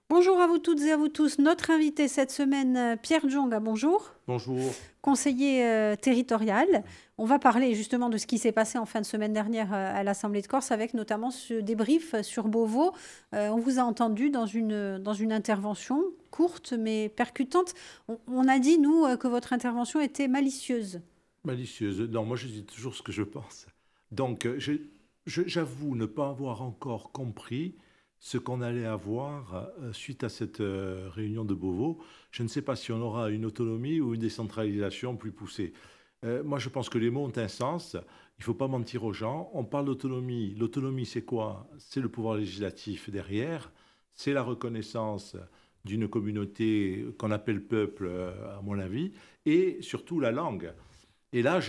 Bonjour à vous toutes et à vous tous. Notre invité cette semaine, Pierre Djonga, bonjour. Bonjour. Conseiller territorial. On va parler justement de ce qui s'est passé en fin de semaine dernière à l'Assemblée de Corse, avec notamment ce débrief sur Beauvau. On vous a entendu dans une intervention courte mais percutante. On a dit, nous, que votre intervention était malicieuse. Malicieuse. Non, moi je dis toujours ce que je pense. Donc, j'avoue ne pas avoir encore compris ce qu'on allait avoir suite à cette réunion de Beauvau. Je ne sais pas si on aura une autonomie ou une décentralisation plus poussée. Moi, je pense que les mots ont un sens. Il ne faut pas mentir aux gens. On parle d'autonomie. L'autonomie, c'est quoi? C'est le pouvoir législatif derrière. C'est la reconnaissance d'une communauté qu'on appelle peuple, à mon avis, et surtout la langue. Et là,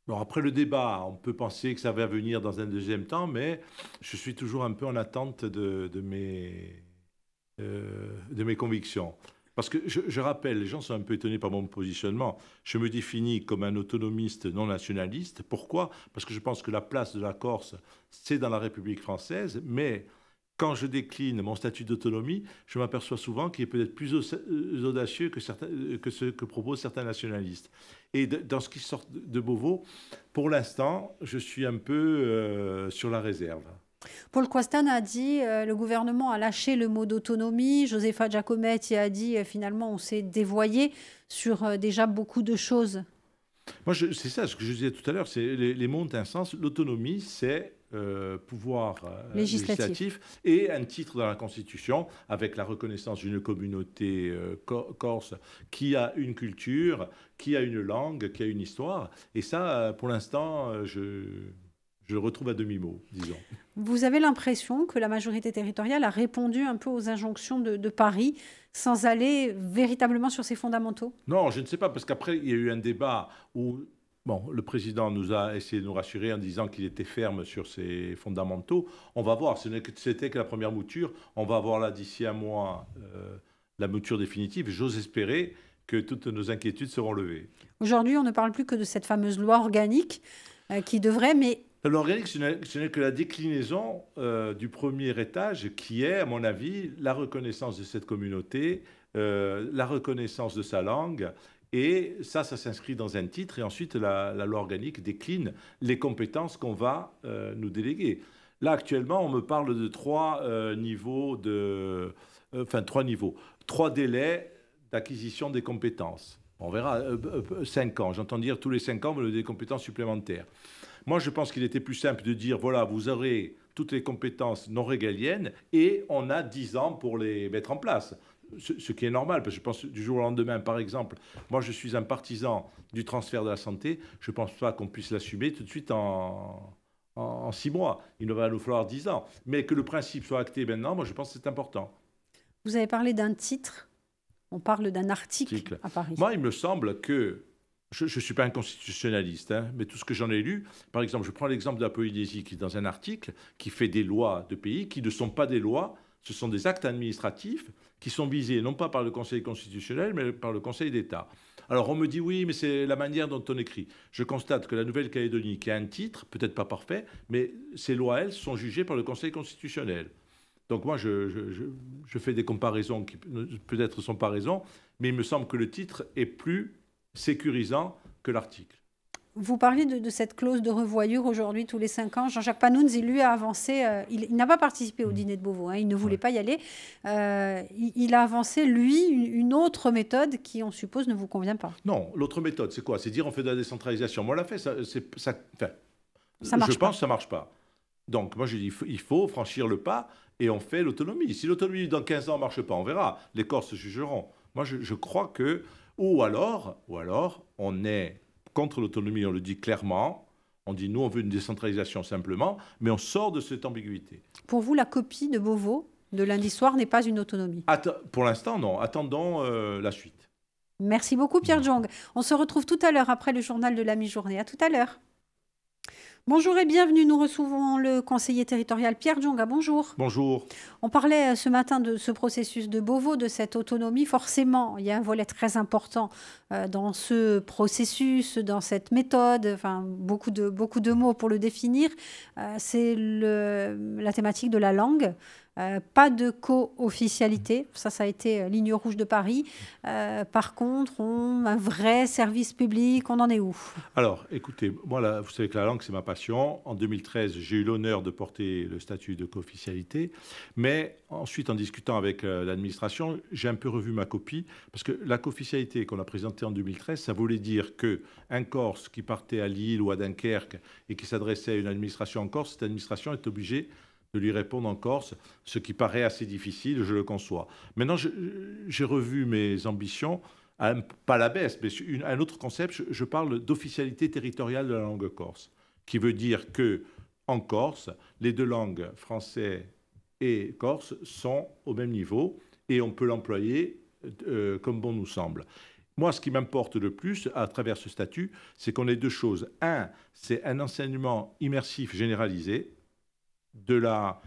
bon, après le débat, on peut penser que ça va venir dans un deuxième temps, mais je suis toujours un peu en attente de mes convictions. Parce que je rappelle, les gens sont un peu étonnés par mon positionnement. Je me définis comme un autonomiste non nationaliste. Pourquoi? Parce que je pense que la place de la Corse, c'est dans la République française, mais quand je décline mon statut d'autonomie, je m'aperçois souvent qu'il est peut-être plus audacieux que ce que proposent certains nationalistes. Et dans ce qui sort de Beauvau, pour l'instant, je suis un peu sur la réserve. Paul Quastan a dit le gouvernement a lâché le mot d'autonomie. Josefa Giacometti a dit finalement on s'est dévoyé sur déjà beaucoup de choses. Moi, c'est ça, ce que je disais tout à l'heure, c'est les mots ont un sens. L'autonomie, c'est pouvoir législatif et un titre dans la Constitution avec la reconnaissance d'une communauté corse qui a une culture, qui a une langue, qui a une histoire. Et ça, pour l'instant, je le retrouve à demi-mot, disons. Vous avez l'impression que la majorité territoriale a répondu un peu aux injonctions de Paris sans aller véritablement sur ses fondamentaux? Non, je ne sais pas, parce qu'après, il y a eu un débat où bon, le président nous a essayé de nous rassurer en disant qu'il était ferme sur ses fondamentaux. On va voir, c'était que la première mouture. On va voir là d'ici un mois la mouture définitive. J'ose espérer que toutes nos inquiétudes seront levées. Aujourd'hui, on ne parle plus que de cette fameuse loi organique qui devrait, mais... L'organique, ce n'est que la déclinaison du premier étage qui est, à mon avis, la reconnaissance de cette communauté, la reconnaissance de sa langue. Et ça s'inscrit dans un titre. Et ensuite, la loi organique décline les compétences qu'on va nous déléguer. Là, actuellement, on me parle de trois niveaux trois délais d'acquisition des compétences. On verra, 5 ans. J'entends dire tous les 5 ans, vous avez des compétences supplémentaires. Moi, je pense qu'il était plus simple de dire, voilà, vous aurez toutes les compétences non régaliennes et on a 10 ans pour les mettre en place. Ce qui est normal, parce que je pense du jour au lendemain, par exemple, moi je suis un partisan du transfert de la santé, je ne pense pas qu'on puisse l'assumer tout de suite en 6 mois. Il va nous falloir 10 ans. Mais que le principe soit acté maintenant, moi je pense que c'est important. Vous avez parlé d'un titre, on parle d'un article à Paris. Moi, il me semble que je ne suis pas un constitutionnaliste, hein, mais tout ce que j'en ai lu, par exemple, je prends l'exemple de la Polynésie, qui est dans un article, qui fait des lois de pays qui ne sont pas des lois, ce sont des actes administratifs qui sont visés non pas par le Conseil constitutionnel, mais par le Conseil d'État. Alors on me dit oui, mais c'est la manière dont on écrit. Je constate que la Nouvelle-Calédonie, qui a un titre, peut-être pas parfait, mais ces lois, elles, sont jugées par le Conseil constitutionnel. Donc moi, je fais des comparaisons qui peut-être ne sont pas raison, mais il me semble que le titre est plus sécurisant que l'article. Vous parlez de cette clause de revoyure aujourd'hui tous les 5 ans. Jean-Jacques Panounzi, lui, a avancé, il n'a pas participé au dîner de Beauvau, hein, il ne voulait pas y aller. Il a avancé, lui, une autre méthode qui, on suppose, ne vous convient pas. Non, l'autre méthode, c'est quoi? C'est dire on fait de la décentralisation. Moi, on l'a fait, ça je pense que ça ne marche pas. Donc, moi, je dis il faut franchir le pas et on fait l'autonomie. Si l'autonomie, dans 15 ans, ne marche pas, on verra. Les Corses se jugeront. Moi, je crois que... Ou alors, on est contre l'autonomie, on le dit clairement. On dit, nous, on veut une décentralisation simplement, mais on sort de cette ambiguïté. Pour vous, la copie de Beauvau, de lundi soir, n'est pas une autonomie? Pour l'instant, non. Attendons la suite. Merci beaucoup, Pierre Djonga. On se retrouve tout à l'heure après le journal de la mi-journée. À tout à l'heure. Bonjour et bienvenue, nous recevons le conseiller territorial Pierre Djonga. Bonjour. Bonjour. On parlait ce matin de ce processus de Beauvau, de cette autonomie. Forcément, il y a un volet très important dans ce processus, dans cette méthode, enfin beaucoup de mots pour le définir. C'est la thématique de la langue. Pas de co-officialité, ça a été ligne rouge de Paris. Par contre, un vrai service public, on en est où? Alors, écoutez, moi, là, vous savez que la langue, c'est ma passion. En 2013, j'ai eu l'honneur de porter le statut de co-officialité. Mais ensuite, en discutant avec l'administration, j'ai un peu revu ma copie. Parce que la co-officialité qu'on a présentée en 2013, ça voulait dire qu'un Corse qui partait à Lille ou à Dunkerque et qui s'adressait à une administration en Corse, cette administration est obligée de lui répondre en Corse, ce qui paraît assez difficile, je le conçois. Maintenant, j'ai revu mes ambitions, pas à la baisse, mais un autre concept, je parle d'officialité territoriale de la langue corse, qui veut dire que en Corse, les deux langues, français et corse, sont au même niveau et on peut l'employer comme bon nous semble. Moi, ce qui m'importe le plus à travers ce statut, c'est qu'on ait deux choses. Un, c'est un enseignement immersif généralisé, de la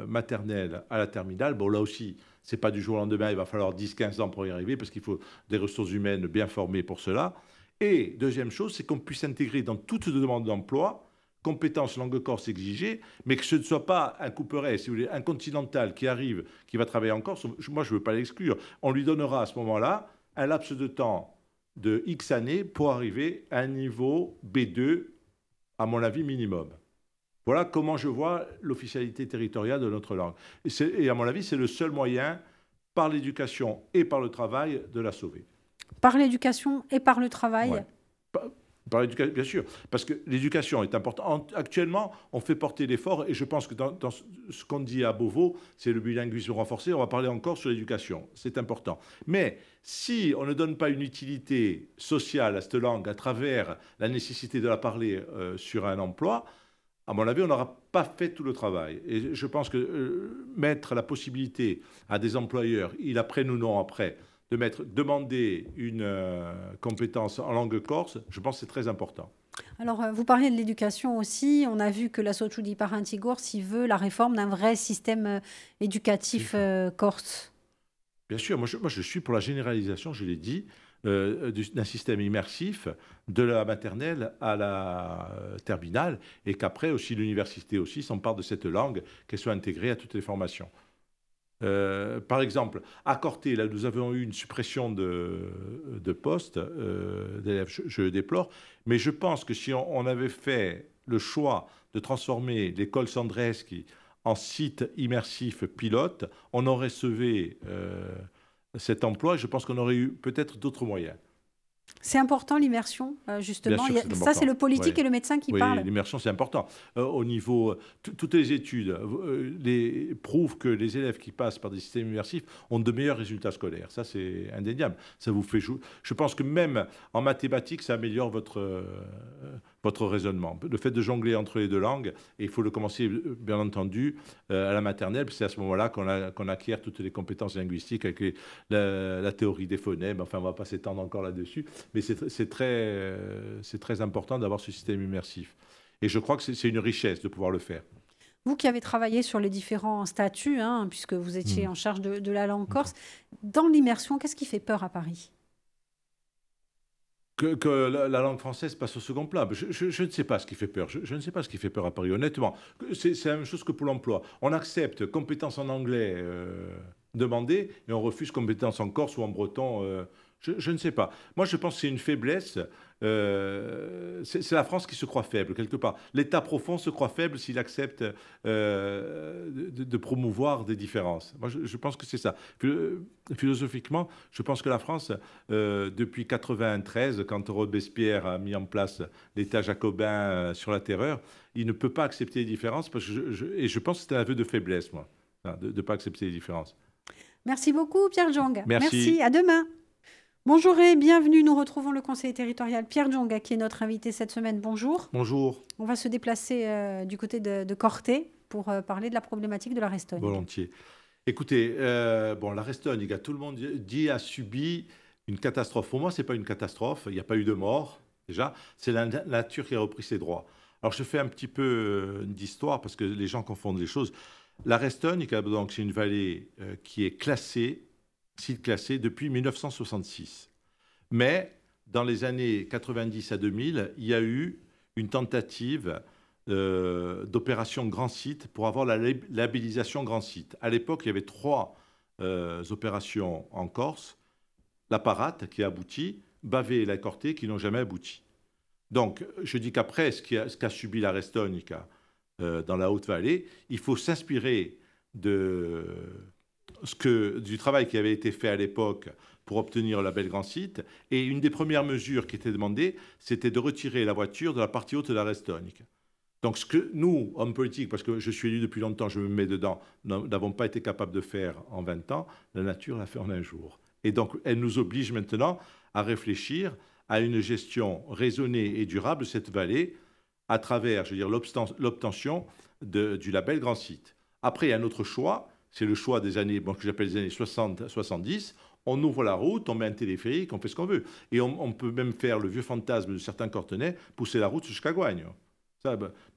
maternelle à la terminale. Bon, là aussi, ce n'est pas du jour au lendemain, il va falloir 10-15 ans pour y arriver, parce qu'il faut des ressources humaines bien formées pour cela. Et deuxième chose, c'est qu'on puisse intégrer dans toute demande d'emploi compétences langue corse exigées, mais que ce ne soit pas un couperet, si vous voulez, un continental qui arrive, qui va travailler en Corse. Moi, je ne veux pas l'exclure. On lui donnera à ce moment-là un laps de temps de X années pour arriver à un niveau B2, à mon avis, minimum. Voilà comment je vois l'officialité territoriale de notre langue. Et à mon avis, c'est le seul moyen, par l'éducation et par le travail, de la sauver. Par l'éducation et par le travail. Ouais. Par l'éducation, bien sûr, parce que l'éducation est importante. Actuellement, on fait porter l'effort, et je pense que dans ce qu'on dit à Beauvau, c'est le bilinguisme renforcé, on va parler encore sur l'éducation, c'est important. Mais si on ne donne pas une utilité sociale à cette langue à travers la nécessité de la parler sur un emploi, à mon avis, on n'aura pas fait tout le travail. Et je pense que mettre la possibilité à des employeurs, ils apprennent ou non après, demander une compétence en langue corse, je pense que c'est très important. Alors, vous parliez de l'éducation aussi. On a vu que la Sochudi Parantigour s'y veut la réforme d'un vrai système éducatif corse. Bien sûr, moi je suis pour la généralisation, je l'ai dit, d'un système immersif de la maternelle à la terminale, et qu'après aussi l'université aussi s'empare de cette langue, qu'elle soit intégrée à toutes les formations. Par exemple, à Corté, là, nous avons eu une suppression de postes d'élèves. Je le déplore, mais je pense que si on avait fait le choix de transformer l'école Sandreski en site immersif pilote, on aurait sauvé cet emploi, et je pense qu'on aurait eu peut-être d'autres moyens. C'est important l'immersion, justement. Bien sûr, Ça, c'est le politique et le médecin qui parlent. Oui, l'immersion, c'est important. Au niveau, toutes les études prouvent que les élèves qui passent par des systèmes immersifs ont de meilleurs résultats scolaires. Ça, c'est indéniable. Ça vous fait jouer. Je pense que même en mathématiques, ça améliore votre raisonnement. Le fait de jongler entre les deux langues, et il faut le commencer, bien entendu, à la maternelle, c'est à ce moment-là qu'on acquiert toutes les compétences linguistiques avec la théorie des phonèmes. Enfin, on ne va pas s'étendre encore là-dessus. Mais c'est très important d'avoir ce système immersif. Et je crois que c'est une richesse de pouvoir le faire. Vous qui avez travaillé sur les différents statuts, puisque vous étiez en charge de la langue corse, dans l'immersion, qu'est-ce qui fait peur à Paris ? Que la langue française passe au second plan. Je ne sais pas ce qui fait peur. Je ne sais pas ce qui fait peur à Paris, honnêtement. C'est la même chose que pour l'emploi. On accepte compétences en anglais demandées, et on refuse compétences en corse ou en breton. Je ne sais pas. Moi, je pense que c'est une faiblesse. C'est la France qui se croit faible, quelque part. L'État profond se croit faible s'il accepte de promouvoir des différences. Moi, je pense que c'est ça. Philosophiquement, je pense que la France, depuis 1993, quand Robespierre a mis en place l'État jacobin sur la terreur, il ne peut pas accepter les différences. Et je pense que c'est un aveu de faiblesse, moi, de ne pas accepter les différences. Merci beaucoup, Pierre Djong. Merci. À demain. Bonjour et bienvenue. Nous retrouvons le conseiller territorial Pierre Djong, qui est notre invité cette semaine. Bonjour. Bonjour. On va se déplacer du côté de Corté pour parler de la problématique de la Restogne. Volontiers. Écoutez, la Restogne, tout le monde a subi une catastrophe. Pour moi, ce n'est pas une catastrophe. Il n'y a pas eu de mort, déjà. C'est la nature qui a repris ses droits. Alors, je fais un petit peu d'histoire parce que les gens confondent les choses. La Restogne, donc, c'est une vallée qui est classée, site classé depuis 1966. Mais dans les années 90 à 2000, il y a eu une tentative d'opération grand site pour avoir la labellisation grand site. À l'époque, il y avait 3 opérations en Corse, la Parate qui a abouti, Bavet et la Corté qui n'ont jamais abouti. Donc, je dis qu'après ce qu'a subi la Restonica dans la Haute-Vallée, il faut s'inspirer du travail qui avait été fait à l'époque pour obtenir le label grand site. Et une des premières mesures qui était demandée, c'était de retirer la voiture de la partie haute de la Restonica. Donc, ce que nous, hommes politiques, parce que je suis élu depuis longtemps, je me mets dedans, n'avons pas été capables de faire en 20 ans, la nature l'a fait en un jour. Et donc, elle nous oblige maintenant à réfléchir à une gestion raisonnée et durable de cette vallée à travers, je veux dire, l'obtention du label grand site. Après, il y a un autre choix, c'est le choix des années, que j'appelle les années 60-70. On ouvre la route, on met un téléphérique, on fait ce qu'on veut. Et on peut même faire le vieux fantasme de certains Cortenais, pousser la route jusqu'à Goigne.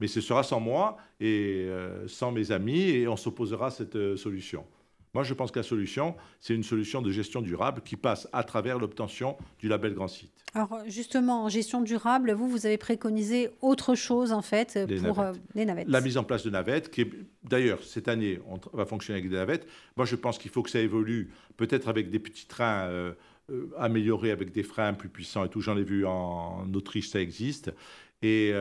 Mais ce sera sans moi et sans mes amis, et on s'opposera à cette solution. Moi, je pense que la solution, c'est une solution de gestion durable qui passe à travers l'obtention du label grand site. Alors justement, en gestion durable, vous avez préconisé autre chose en fait pour les navettes. La mise en place de navettes, qui est d'ailleurs cette année, on va fonctionner avec des navettes. Moi, je pense qu'il faut que ça évolue, peut-être avec des petits trains améliorés, avec des freins plus puissants et tout. J'en ai vu en Autriche, ça existe. Et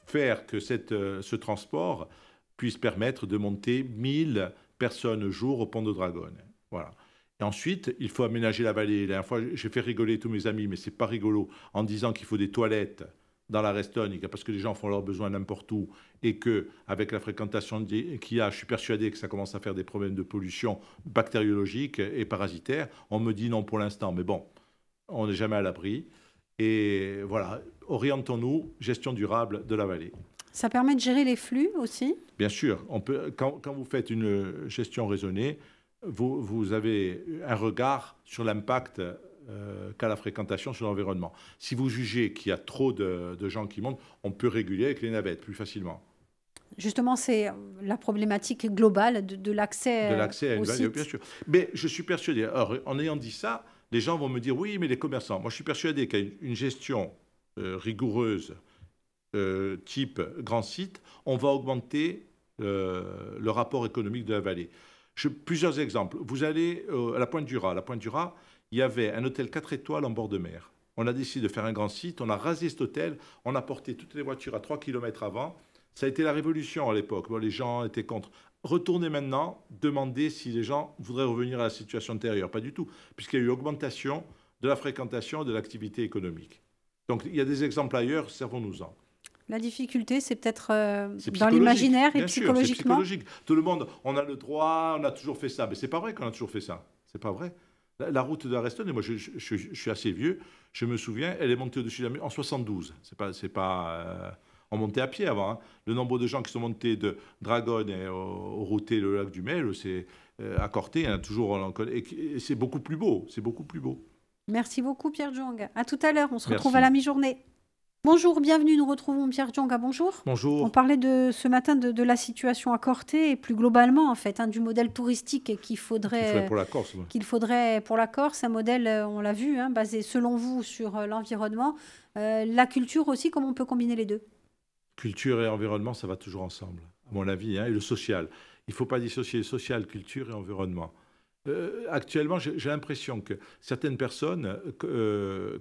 faire que ce transport puisse permettre de monter 1000 personnes jour au pont de Dragonne. Voilà. Et ensuite, il faut aménager la vallée. La dernière fois, j'ai fait rigoler tous mes amis, mais c'est pas rigolo, en disant qu'il faut des toilettes dans la Restonica parce que les gens font leurs besoins n'importe où et qu'avec la fréquentation qu'il y a, je suis persuadé que ça commence à faire des problèmes de pollution bactériologique et parasitaire. On me dit non pour l'instant, mais bon, on n'est jamais à l'abri. Et voilà, orientons-nous, gestion durable de la vallée. Ça permet de gérer les flux aussi ? Bien sûr. Quand vous faites une gestion raisonnée, vous avez un regard sur l'impact qu'a la fréquentation sur l'environnement. Si vous jugez qu'il y a trop de gens qui montent, on peut réguler avec les navettes plus facilement. Justement, c'est la problématique globale de l'accès à une vallée, bien sûr. Mais je suis persuadé, alors, en ayant dit ça, les gens vont me dire, oui, mais les commerçants. Moi, je suis persuadé qu'une gestion rigoureuse, type grand site, on va augmenter le rapport économique de la vallée. Plusieurs exemples. Vous allez à la Pointe du Raz. À la Pointe du Raz, il y avait un hôtel 4 étoiles en bord de mer. On a décidé de faire un grand site, on a rasé cet hôtel, on a porté toutes les voitures à 3 km avant. Ça a été la révolution à l'époque. Bon, les gens étaient contre. Retournez maintenant, demandez si les gens voudraient revenir à la situation antérieure. Pas du tout, puisqu'il y a eu augmentation de la fréquentation et de l'activité économique. Donc, il y a des exemples ailleurs, servons-nous-en. La difficulté, c'est peut-être dans l'imaginaire et psychologiquement. C'est psychologique. Tout le monde, on a le droit, on a toujours fait ça. Mais c'est pas vrai qu'on a toujours fait ça. C'est pas vrai. La route de la Restonne, et moi je suis assez vieux, je me souviens, elle est montée au-dessus de la mer en 72. On montait à pied avant. Hein. Le nombre de gens qui sont montés de Dragonne et au routé le lac du Mel, c'est à Corté, il y en a toujours. Et c'est beaucoup plus beau. C'est beaucoup plus beau. Merci beaucoup, Pierre Djong. À tout à l'heure. On se retrouve à la mi-journée. Bonjour, bienvenue. Nous retrouvons Pierre Djong. Bonjour. Bonjour. On parlait ce matin de la situation à Corté et plus globalement, en fait, du modèle touristique qu'il faudrait pour la Corse. Ouais. Qu'il faudrait pour la Corse. Un modèle, on l'a vu, basé, selon vous, sur l'environnement. La culture aussi, comment on peut combiner les deux ? Culture et environnement, ça va toujours ensemble, à mon avis, et le social. Il ne faut pas dissocier social, culture et environnement. Actuellement, j'ai l'impression que certaines personnes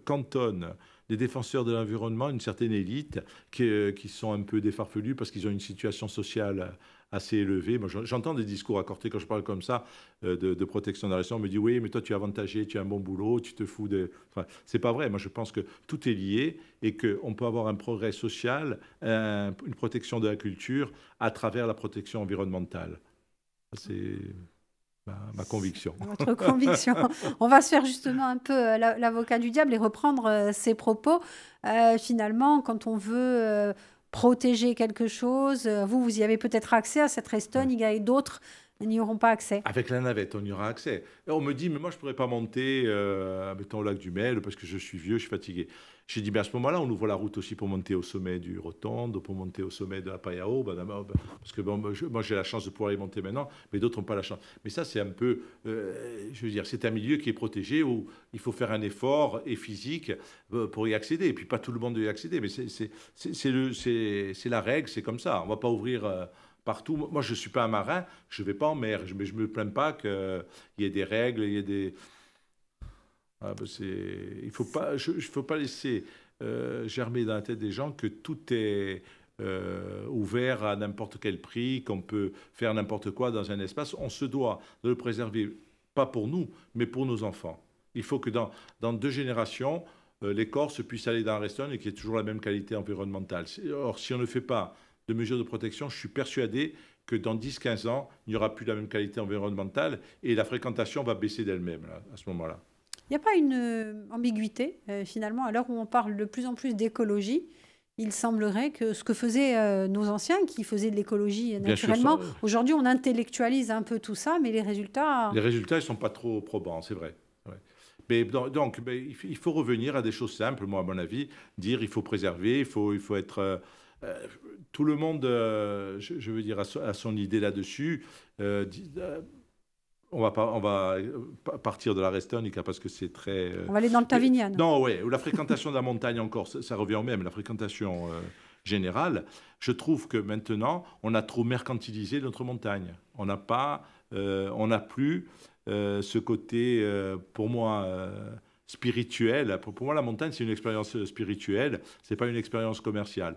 cantonnent les défenseurs de l'environnement, une certaine élite, qui sont un peu défarfelus parce qu'ils ont une situation sociale assez élevée. Moi, j'entends des discours à Corté quand je parle comme ça de protection de la région. On me dit oui, mais toi tu es avantagé, tu as un bon boulot, tu te fous de. Enfin, c'est pas vrai. Moi, je pense que tout est lié et qu'on peut avoir un progrès social, une protection de la culture à travers la protection environnementale. C'est ma conviction. Votre conviction. On va se faire justement un peu l'avocat du diable et reprendre ses propos. Finalement, quand on veut protéger quelque chose, vous y avez peut-être accès à cette Restonica et d'autres n'y auront pas accès. Avec la navette, on y aura accès. Et on me dit, mais moi, je ne pourrais pas monter, mettons, au lac du Mail, parce que je suis vieux, je suis fatigué. J'ai dit, ben à ce moment-là, on ouvre la route aussi pour monter au sommet du Rotonde, pour monter au sommet de la Payao, parce que bon, moi, j'ai la chance de pouvoir y monter maintenant, mais d'autres n'ont pas la chance. Mais ça, c'est un peu, je veux dire, c'est un milieu qui est protégé, où il faut faire un effort et physique pour y accéder. Et puis, pas tout le monde y accéder, mais c'est la règle, c'est comme ça. On ne va pas ouvrir... partout. Moi, je ne suis pas un marin, je ne vais pas en mer, mais je ne me plains pas qu'il y ait des règles, il y ait des... Ah, ben il ne faut pas laisser germer dans la tête des gens que tout est ouvert à n'importe quel prix, qu'on peut faire n'importe quoi dans un espace. On se doit de le préserver, pas pour nous, mais pour nos enfants. Il faut que dans 2 générations, les Corses puissent aller dans un restaurant et qu'il y ait toujours la même qualité environnementale. Or, si on ne fait pas de mesures de protection, je suis persuadé que dans 10-15 ans, il n'y aura plus la même qualité environnementale et la fréquentation va baisser d'elle-même à ce moment-là. Il n'y a pas une ambiguïté, finalement, à l'heure où on parle de plus en plus d'écologie. Il semblerait que ce que faisaient nos anciens, qui faisaient de l'écologie naturellement, aujourd'hui on intellectualise un peu tout ça, mais les résultats... Les résultats, ils ne sont pas trop probants, c'est vrai. Ouais. Mais donc, il faut revenir à des choses simples, moi, à mon avis, dire il faut préserver, il faut être... tout le monde, je veux dire, a son idée là-dessus. On va partir de la Restonica parce que c'est très... On va aller dans le Tavignane. Non, oui, ou la fréquentation de la montagne encore, ça revient au même, la fréquentation générale. Je trouve que maintenant, on a trop mercantilisé notre montagne. On n'a plus ce côté, pour moi... spirituel. Pour moi, la montagne, c'est une expérience spirituelle, ce n'est pas une expérience commerciale.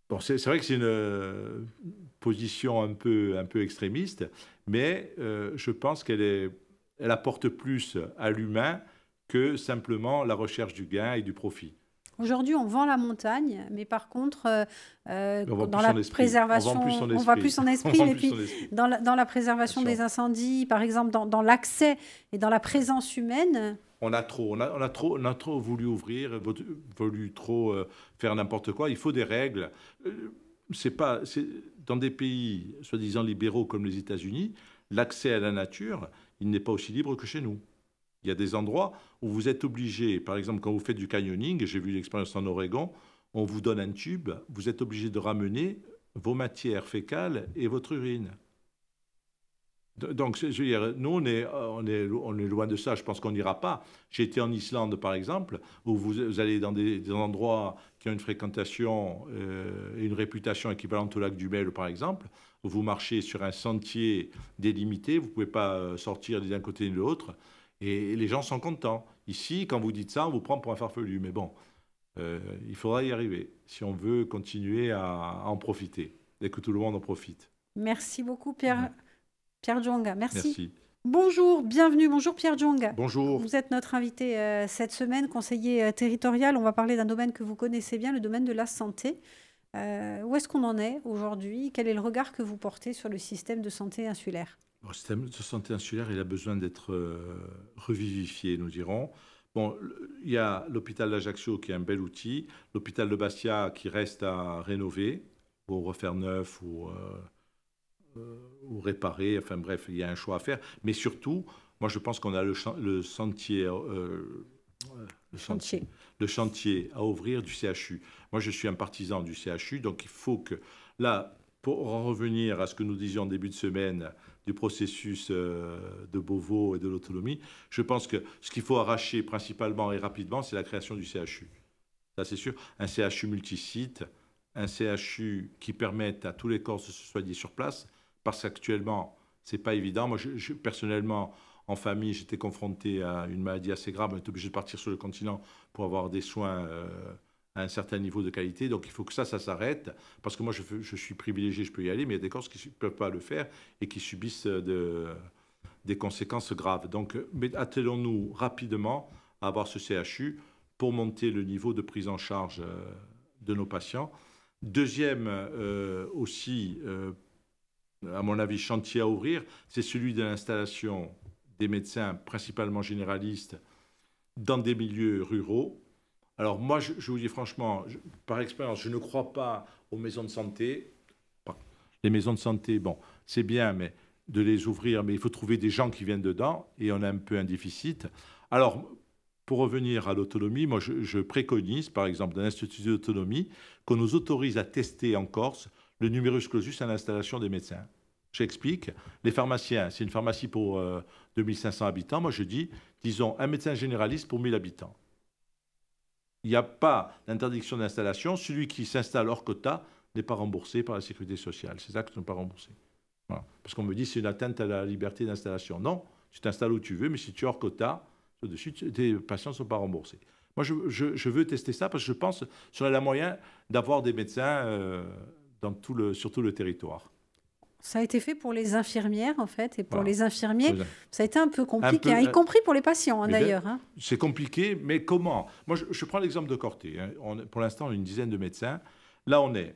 Bon, c'est vrai que c'est une position un peu extrémiste, mais je pense qu'elle apporte plus à l'humain que simplement la recherche du gain et du profit. Aujourd'hui, on vend la montagne, mais par contre, dans la préservation, on voit plus son esprit. Et puis, dans la préservation des incendies, par exemple, dans l'accès et dans la présence humaine... On a trop voulu ouvrir, voulu trop faire n'importe quoi. Il faut des règles. Dans des pays soi-disant libéraux comme les États-Unis, l'accès à la nature, il n'est pas aussi libre que chez nous. Il y a des endroits où vous êtes obligé, par exemple quand vous faites du canyoning, j'ai vu l'expérience en Oregon, on vous donne un tube, vous êtes obligé de ramener vos matières fécales et votre urine. Donc, je veux dire, nous, on est loin de ça. Je pense qu'on n'ira pas. J'ai été en Islande, par exemple, où vous allez dans des endroits qui ont une fréquentation et une réputation équivalente au lac du Mel, par exemple, où vous marchez sur un sentier délimité, vous ne pouvez pas sortir ni d'un côté ni de l'autre, et les gens sont contents. Ici, quand vous dites ça, on vous prend pour un farfelu. Mais bon, il faudra y arriver si on veut continuer à en profiter et que tout le monde en profite. Merci beaucoup, Pierre. Ouais. Pierre Djonga, merci. Merci. Bonjour, bienvenue. Bonjour Pierre Djonga. Bonjour. Vous êtes notre invité cette semaine, conseiller territorial. On va parler d'un domaine que vous connaissez bien, le domaine de la santé. Où est-ce qu'on en est aujourd'hui? Quel est le regard que vous portez sur le système de santé insulaire? Le système de santé insulaire, il a besoin d'être revivifié, nous dirons. Bon, il y a l'hôpital d'Ajaccio qui est un bel outil, l'hôpital de Bastia qui reste à rénover, ou refaire neuf, ou réparer, enfin bref, il y a un choix à faire. Mais surtout, moi je pense qu'on a le chantier à ouvrir du CHU. Moi je suis un partisan du CHU, donc il faut que, là, pour en revenir à ce que nous disions en début de semaine du processus de Beauvau et de l'autonomie, je pense que ce qu'il faut arracher principalement et rapidement, c'est la création du CHU. Ça c'est sûr, un CHU multisite, un CHU qui permette à tous les Corses de se soigner sur place, parce qu'actuellement, ce n'est pas évident. Moi, personnellement, en famille, j'étais confronté à une maladie assez grave. On était obligé de partir sur le continent pour avoir des soins à un certain niveau de qualité. Donc, il faut que ça s'arrête. Parce que moi, je suis privilégié, je peux y aller, mais il y a des Corses qui ne peuvent pas le faire et qui subissent des conséquences graves. Donc, attelons-nous rapidement à avoir ce CHU pour monter le niveau de prise en charge de nos patients. Deuxième aussi... à mon avis, chantier à ouvrir, c'est celui de l'installation des médecins, principalement généralistes, dans des milieux ruraux. Alors moi, je vous dis franchement, par expérience, je ne crois pas aux maisons de santé. Les maisons de santé, bon, c'est bien, mais de les ouvrir, mais il faut trouver des gens qui viennent dedans, et on a un peu un déficit. Alors, pour revenir à l'autonomie, moi, je préconise, par exemple, dans l'Institut d'autonomie, qu'on nous autorise à tester en Corse le numerus clausus à l'installation des médecins. J'explique. Les pharmaciens, c'est une pharmacie pour 2500 habitants. Moi, je dis, disons, un médecin généraliste pour 1000 habitants. Il n'y a pas d'interdiction d'installation. Celui qui s'installe hors quota n'est pas remboursé par la sécurité sociale. C'est ça que ne sont pas remboursés. Voilà. Parce qu'on me dit c'est une atteinte à la liberté d'installation. Non, tu t'installes où tu veux, mais si tu es hors quota, au-dessus, tes patients ne sont pas remboursés. Moi, je veux tester ça parce que je pense qu'il y a moyen d'avoir des médecins sur tout le territoire. Ça a été fait pour les infirmières, en fait, et pour Voilà. les infirmiers, ça a été un peu compliqué, y compris pour les patients, d'ailleurs. C'est compliqué, mais comment? Moi, je prends l'exemple de Corté. Pour l'instant, on a une dizaine de médecins. Là, on est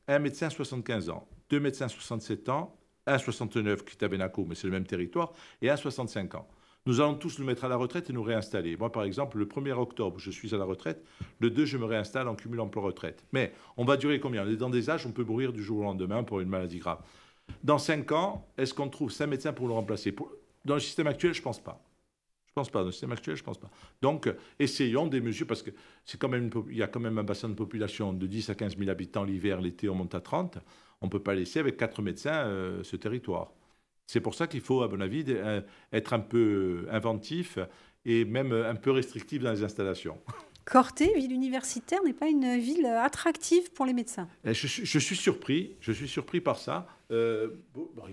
un médecin 75 ans, deux médecins 67 ans, un 69 qui est à Benaco, mais c'est le même territoire, et un 65 ans. Nous allons tous nous mettre à la retraite et nous réinstaller. Moi, par exemple, le 1er octobre, je suis à la retraite. Le 2, je me réinstalle en cumul emploi-retraite. Mais on va durer combien? On est dans des âges, on peut mourir du jour au lendemain pour une maladie grave. Dans 5 ans, est-ce qu'on trouve 5 médecins pour le remplacer? Dans le système actuel, je ne pense pas. Je ne pense pas. Dans le système actuel, je ne pense pas. Donc, essayons des mesures, parce qu'il y a quand même un bassin de population de 10 à 15 000 habitants l'hiver, l'été, on monte à 30. On ne peut pas laisser avec 4 médecins ce territoire. C'est pour ça qu'il faut, à mon avis, être un peu inventif et même un peu restrictif dans les installations. Corté, ville universitaire, n'est pas une ville attractive pour les médecins. Je suis surpris par ça. Il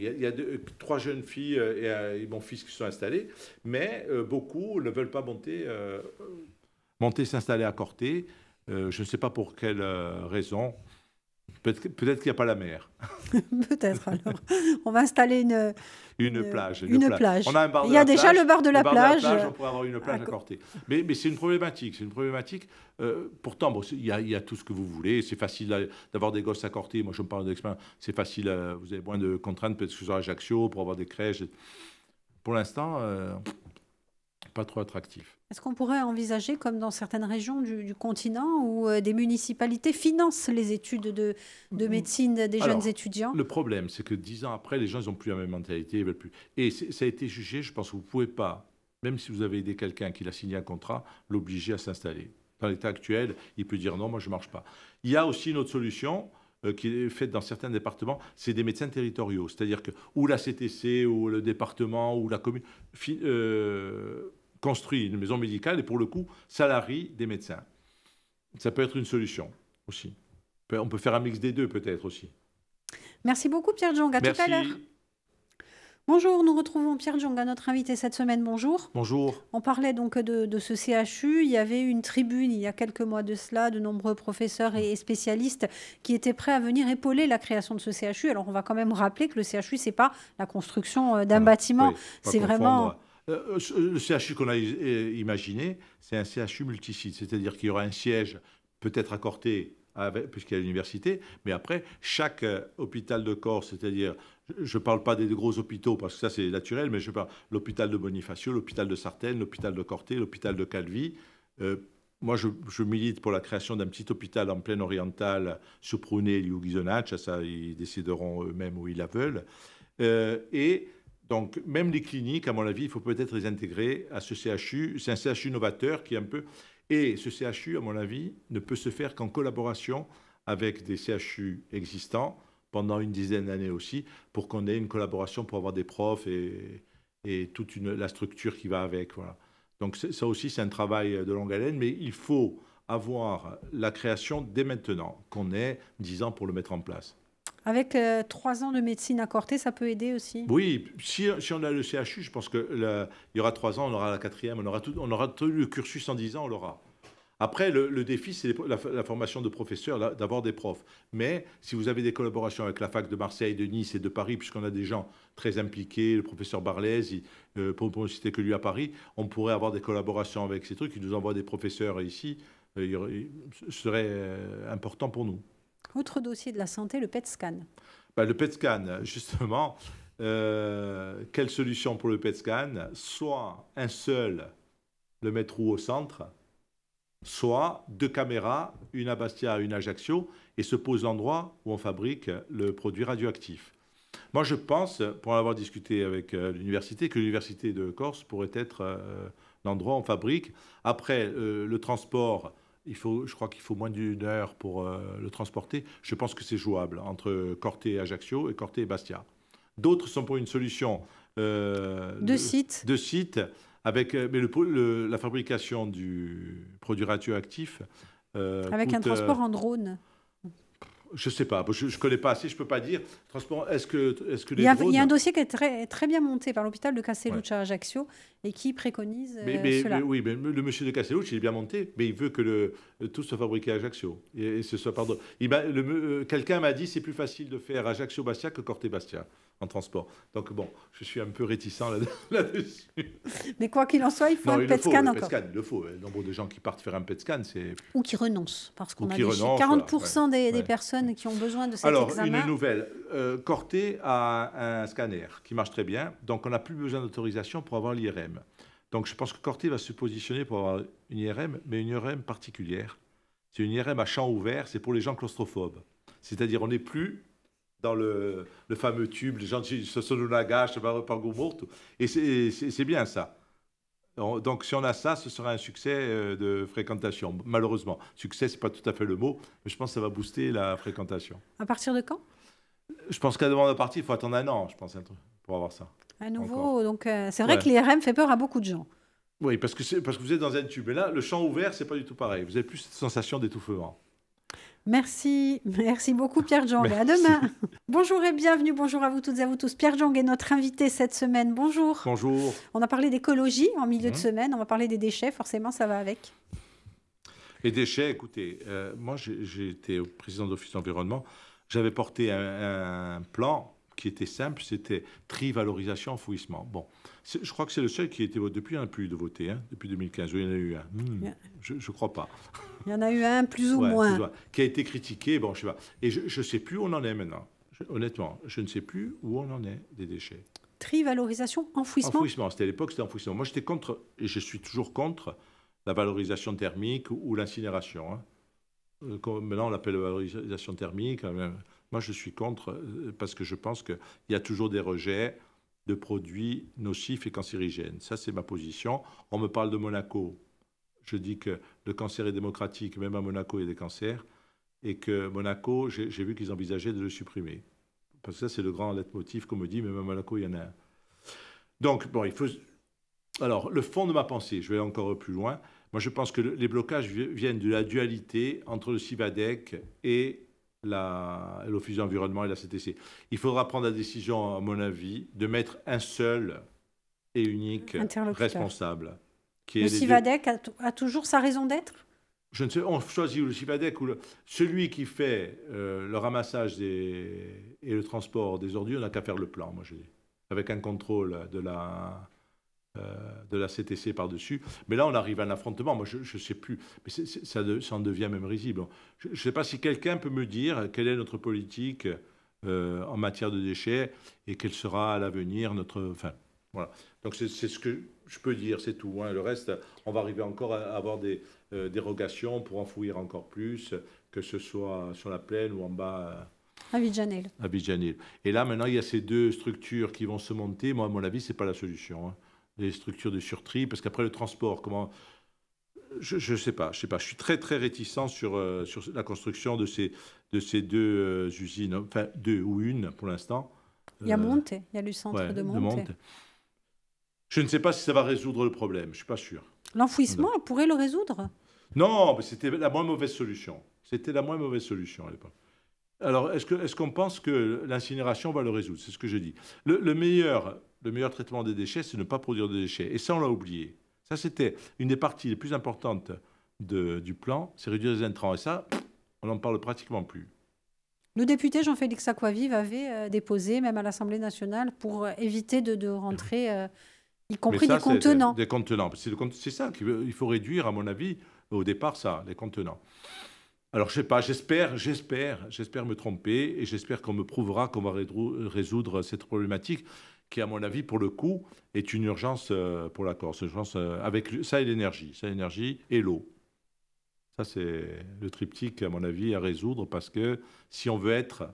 y a 3 jeunes filles et mon fils qui sont installés, mais beaucoup ne veulent pas monter s'installer à Corté. Je ne sais pas pour quelle raison. Peut-être qu'il n'y a pas la mer. Peut-être alors. On va installer une plage. On a un bar. Il y a déjà le bar de la plage. On pourrait avoir une plage à Corté. Mais c'est une problématique. Pourtant, il y a tout ce que vous voulez. C'est facile d'avoir des gosses à Corté. Moi, je me parle d'expérience. C'est facile. Vous avez moins de contraintes peut-être que sur Ajaccio pour avoir des crèches. Pour l'instant, pas trop attractif. Est-ce qu'on pourrait envisager, comme dans certaines régions du continent, où des municipalités financent les études de médecine des jeunes étudiants? Le problème, c'est que 10 ans après, les gens n'ont plus la même mentalité, ils veulent plus. Et ça a été jugé, je pense que vous ne pouvez pas, même si vous avez aidé quelqu'un qui a signé un contrat, l'obliger à s'installer. Dans l'état actuel, il peut dire non, moi je ne marche pas. Il y a aussi une autre solution qui est faite dans certains départements, c'est des médecins territoriaux. C'est-à-dire que ou la CTC, ou le département, ou la commune construit une maison médicale et pour le coup, salarie des médecins. Ça peut être une solution aussi. On peut faire un mix des deux peut-être aussi. Merci beaucoup Pierre Djonga. Merci. Tout à l'heure. Bonjour, nous retrouvons Pierre Djonga, notre invité cette semaine. Bonjour. Bonjour. On parlait donc de ce CHU. Il y avait une tribune il y a quelques mois de cela, de nombreux professeurs et spécialistes qui étaient prêts à venir épauler la création de ce CHU. Alors on va quand même rappeler que le CHU, ce n'est pas la construction d'un bâtiment, c'est vraiment... Le CHU qu'on a imaginé, c'est un CHU multisite, c'est-à-dire qu'il y aura un siège peut-être à Corté, puisqu'il y a l'université, mais après, chaque hôpital de Corse, c'est-à-dire, je ne parle pas des gros hôpitaux, parce que ça c'est naturel, mais je parle l'hôpital de Bonifacio, l'hôpital de Sartène, l'hôpital de Corté, l'hôpital de Calvi. Moi, je milite pour la création d'un petit hôpital en plaine orientale sur Prunelli ou Ghisonaccia, ça ils décideront eux-mêmes où ils la veulent. Donc, même les cliniques, à mon avis, il faut peut-être les intégrer à ce CHU. C'est un CHU novateur qui est un peu... Et ce CHU, à mon avis, ne peut se faire qu'en collaboration avec des CHU existants pendant une dizaine d'années aussi, pour qu'on ait une collaboration pour avoir des profs et toute la structure qui va avec. Voilà. Donc, ça aussi, c'est un travail de longue haleine, mais il faut avoir la création dès maintenant, qu'on ait 10 ans pour le mettre en place. Avec 3 ans de médecine à Corté, ça peut aider aussi? Oui, si on a le CHU, je pense qu'il y aura 3 ans, on aura la 4e, on aura tout le cursus en 10 ans, on l'aura. Après, le défi, c'est la formation de professeurs, d'avoir des profs. Mais si vous avez des collaborations avec la fac de Marseille, de Nice et de Paris, puisqu'on a des gens très impliqués, le professeur Barlez, pour ne citer que lui à Paris, on pourrait avoir des collaborations avec ces trucs, qui nous envoient des professeurs ici, ce serait important pour nous. Autre dossier de la santé, le PET scan. Le PET scan, justement, quelle solution pour le PET scan? Soit un seul, le mettre où au centre, soit 2 caméras, une à Bastia, une à Ajaccio, et se pose l'endroit où on fabrique le produit radioactif. Moi, je pense, pour en avoir discuté avec l'université, que l'université de Corse pourrait être l'endroit où on fabrique. Après, le transport, je crois qu'il faut moins d'une heure pour le transporter. Je pense que c'est jouable entre Corté et Ajaccio et Corté et Bastia. D'autres sont pour une solution De sites. de site, mais la fabrication du produit radioactif Avec un coûte, transport en drone. je ne sais pas, je ne connais pas assez, je ne peux pas dire. Transport, est-ce que Il les y a, il y a un drones... dossier qui est très, très bien monté par l'hôpital de Ouais. Castelluccia à Ajaccio et qui préconise Mais cela. oui, mais le monsieur de Castellucci, il est bien monté, mais il veut que tout soit fabriqué à Ajaccio. Et ce soit, pardon. Quelqu'un m'a dit c'est plus facile de faire Ajaccio-Bastia que Corté-Bastia en transport. Donc bon, je suis un peu réticent là-dessus. Mais quoi qu'il en soit, il faut Non, un il le PET faut, scan le encore. PET scan, il le faut. Le nombre de gens qui partent faire un PET scan, c'est... Ou qui renoncent. Parce Ou qu'on a qui des renoncent, 40% voilà, des ouais. personnes qui ont besoin de cet Alors, examen. une nouvelle. Corté a un scanner qui marche très bien, donc on n'a plus besoin d'autorisation pour avoir l'IRM. Donc je pense que Corté va se positionner pour avoir une IRM, mais une IRM particulière. C'est une IRM à champ ouvert, c'est pour les gens claustrophobes. C'est-à-dire on n'est plus dans le fameux tube, les gens se sont dans la gâche, par Gumorto. Et c'est bien ça. Donc si on a ça, ce sera un succès de fréquentation. Malheureusement, succès, c'est pas tout à fait le mot, mais je pense que ça va booster la fréquentation. À partir de quand? Je pense qu'à la demande de partie, il faut attendre un an, je pense, pour avoir ça. À nouveau. Encore. Donc c'est vrai Ouais. que l'IRM fait peur à beaucoup de gens. Oui, parce que vous êtes dans un tube. Et là, le champ ouvert, c'est pas du tout pareil. Vous avez plus cette sensation d'étouffement. Merci beaucoup Pierre Jong. À Merci. demain. Bonjour et bienvenue, bonjour à vous toutes et à vous tous. Pierre Jong est notre invité cette semaine. Bonjour. Bonjour. On a parlé d'écologie en milieu de Mhm. semaine, on va parler des déchets, forcément ça va avec. Les déchets, écoutez, moi j'ai été président d'Office d'environnement. J'avais porté un plan qui était simple, c'était tri, valorisation, enfouissement. Bon, je crois que c'est le seul qui a été voté. Depuis, il n'y en a plus de voté, hein, depuis 2015. Oui, il y en a eu un. Je ne crois pas. Il y en a eu un plus ou Ouais, moins. qui a été critiqué, bon, je sais pas. Et je ne sais plus où on en est maintenant. Honnêtement, je ne sais plus où on en est des déchets. Tri, valorisation, enfouissement. Enfouissement, c'était à l'époque, c'était enfouissement. Moi, j'étais contre, et je suis toujours contre, la valorisation thermique ou l'incinération. Hein. Maintenant, on l'appelle valorisation thermique. Moi, je suis contre, parce que je pense qu'il y a toujours des rejets de produits nocifs et cancérigènes. Ça, c'est ma position. On me parle de Monaco. Je dis que le cancer est démocratique, même à Monaco, il y a des cancers, et que Monaco, j'ai vu qu'ils envisageaient de le supprimer. Parce que ça, c'est le grand leitmotiv qu'on me dit, même à Monaco, il y en a un. Donc, bon, il faut... Alors, le fond de ma pensée, je vais aller encore plus loin. Moi, je pense que les blocages viennent de la dualité entre le CIVADEC et l'Office de l'environnement et la CTC. Il faudra prendre la décision, à mon avis, de mettre un seul et unique responsable. Le CIVADEC a toujours sa raison d'être? Je ne sais, on choisit le CIVADEC ou celui qui fait le ramassage et le transport des ordures n'a qu'à faire le plan, moi je dis, avec un contrôle de la CTC par-dessus. Mais là, on arrive à un affrontement. Moi, je ne sais plus. Mais ça en devient même risible. Je ne sais pas si quelqu'un peut me dire quelle est notre politique en matière de déchets et quelle sera à l'avenir notre... Enfin, voilà. Donc, c'est ce que je peux dire, c'est tout. Hein. Le reste, on va arriver encore à avoir des dérogations pour enfouir encore plus, que ce soit sur la plaine ou en bas... À Vigianil. À Vigianil. Et là, maintenant, il y a ces deux structures qui vont se monter. Moi, à mon avis, ce n'est pas la solution. Hein. Les structures de surtri, parce qu'après le transport, comment... Je ne sais pas. Je suis très, très réticent sur la construction de ces deux usines, enfin deux ou une pour l'instant. Il y a Monte, il y a le centre de Monte. Je ne sais pas si ça va résoudre le problème, je ne suis pas sûr. L'enfouissement pourrait le résoudre? Non, mais c'était la moins mauvaise solution. C'était la moins mauvaise solution à l'époque. Alors, est-ce qu'on pense que l'incinération va le résoudre? C'est ce que je dis. Le meilleur traitement des déchets, c'est ne pas produire de déchets. Et ça, on l'a oublié. Ça, c'était une des parties les plus importantes du plan, c'est réduire les intrants. Et ça, on n'en parle pratiquement plus. Le député Jean-Félix Aquavive avait déposé, même à l'Assemblée nationale, pour éviter de rentrer, y compris des contenants. Des contenants. C'est ça qu'il faut réduire, à mon avis, au départ, ça, les contenants. Alors, je ne sais pas, j'espère me tromper et j'espère qu'on me prouvera qu'on va résoudre cette problématique qui, à mon avis, pour le coup, est une urgence pour la Corse. Urgence avec ça et l'énergie et l'eau. Ça, c'est le triptyque, à mon avis, à résoudre parce que si on veut être